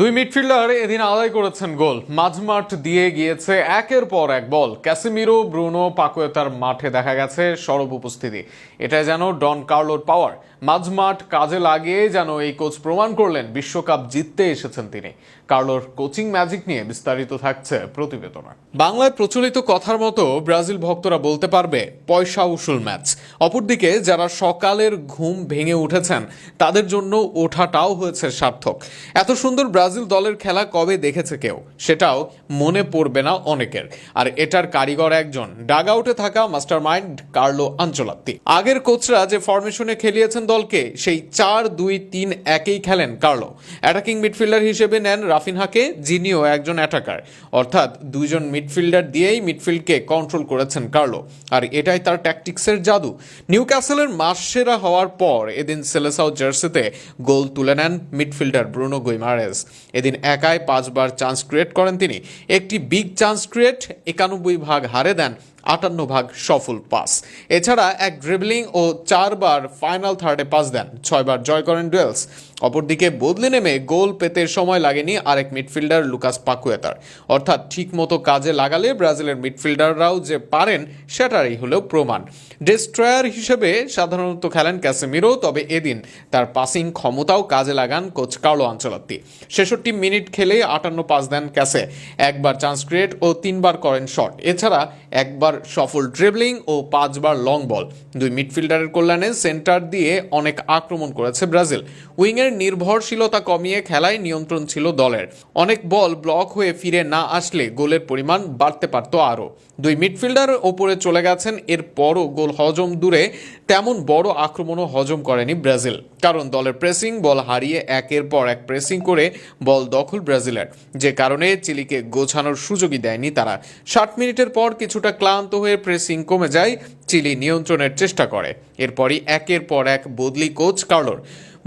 দুই মিডফিল্ডার এদিন আদায় করেছেন গোল। মাঝমাঠ দিয়ে গিয়েছে একের পর এক বল। ক্যাসেমিরো, ব্রুনো, পাকুয়েতার মাঠে দেখা গেছে সরব উপস্থিতি। এটাই যেন ডন কার্লোর পাওয়ার। মাঝমাঠ কাজে লাগিয়ে যেন এই কোচ প্রমাণ করলেন বিশ্বকাপ জিততে এসেছেন তিনি। কার্লোর কোচিং ম্যাজিক নিয়ে বিস্তারিত থাকছে প্রতিবেদনে। বাংলায় প্রচলিত কথার মতো ব্রাজিল ভক্তরা বলতে পারবে পয়সা উসুল ম্যাচ। অপরদিকে যারা সকালের ঘুম ভেঙে উঠেছেন তাদের জন্য ওঠাটাও হয়েছে সার্থক। এত সুন্দর ব্রাজিল দলের খেলা কবে দেখেছে কেউ, সেটাও মনে পড়বে না অনেকের। আর এটার কারিগর একজন ডাগ আউটে থাকা মাস্টারমাইন্ড কার্লো আনচেলত্তি। আগের কোচরা যে ফরমেশনে খেলিয়েছেন দলকে, সেই 4-2-3-1-এই খেলেন কার্লো। অ্যাটাকিং মিডফিল্ডার হিসেবে নেন রাফিনহাকে, যিনিও একজন অ্যাটাকার। অর্থাৎ দুইজন মিডফিল্ডার দিয়েই মিডফিল্ডকে কন্ট্রোল করেছেন কার্লো। আর এটাই তার ট্যাকটিক্সের জাদু। নিউক্যাসলের মাসসেরা হওয়ার পর এদিন সেলেসাও জার্সিতে গোল তুলে নেন মিডফিল্ডার ব্রুনো গুইমারেজ। এদিন একাই 5 বার চান্স ক্রিয়েট করেন তিনি। একটি বিগ চান্স ক্রিয়েট 91 ভাগ হারে দেন, 58 ভাগ সফল পাস। এছাড়া এক ড্রিবলিং ও 4 বার ফাইনাল থার্ডে পাস দেন, 6 বার জয় করেন ডুয়েলস। অপরদিকে বদলে নেমে গোল পেতে সময় লাগেনি আরেক মিডফিল্ডার লুকাস পাকুয়েতার। অর্থাৎ ঠিক মতো কাজে লাগালে ব্রাজিলের মিডফিল্ডাররাও যে পারেন সেটারই হলো প্রমাণ। ডেস্ট্রয়ার হিসেবে সাধারণত খেলেন ক্যাসেমিরো, তবে এদিন তার পাসিং ক্ষমতাও কাজে লাগান কোচ কার্লো আনচেলত্তি। 66 মিনিট খেলে 58 পাস দেন ক্যাসে, 1 বার চান্স ক্রিয়েট ও 3 বার করেন শট। এছাড়া 1 বার সফল ড্রিবলিং ও 5 বার লং বল। দুই মিডফিল্ডারের কল্যাণে সেন্টার দিয়ে অনেক আক্রমণ করেছে ব্রাজিল। উইংয়ের নির্ভরশীলতা কমিয়ে খেলায় নিয়ন্ত্রণ ছিল দলের। অনেক বল ব্লক হয়ে ফিরে না আসলে গোলের পরিমাণ বাড়তে পারত আরও। দুই মিডফিল্ডার ওপরে চলে গেছেন, এরপরও গোল হজম দূরে তেমন বড় আক্রমণও হজম করেনি ব্রাজিল। কারণ দলের প্রেসিং, বল হারিয়ে একের পর এক প্রেসিং করে বল দখল ব্রাজিলের, যে কারণে চিলিকে গোছানোর সুযোগই দেয়নি তারা। 60 মিনিটের পর কিছুটা ক্লান্ত হয়ে প্রেসিং কমে যায়, চিলি নিয়ন্ত্রণের চেষ্টা করে। এরপরই একের পর এক বদলি কোচ কার্লোর।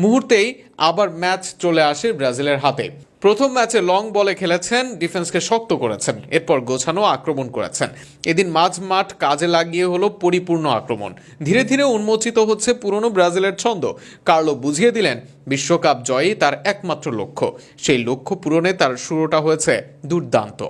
মুহূর্তেই আবার ম্যাচ চলে আসে ব্রাজিলের হাতে। প্রথম ম্যাচে লং বলে খেলেছেন, ডিফেন্সকে শক্ত করেছেন, এরপর গোছানো আক্রমণ করেছেন। এদিন মাঝমাঠ কাজে লাগিয়ে হলো পরিপূর্ণ আক্রমণ। ধীরে ধীরে উন্মোচিত হচ্ছে পুরনো ব্রাজিলের ছন্দ। কার্লো বুঝিয়ে দিলেন বিশ্বকাপ জয়ই তার একমাত্র লক্ষ্য। সেই লক্ষ্য পূরণে তার শুরুটা হয়েছে দুর্দান্ত।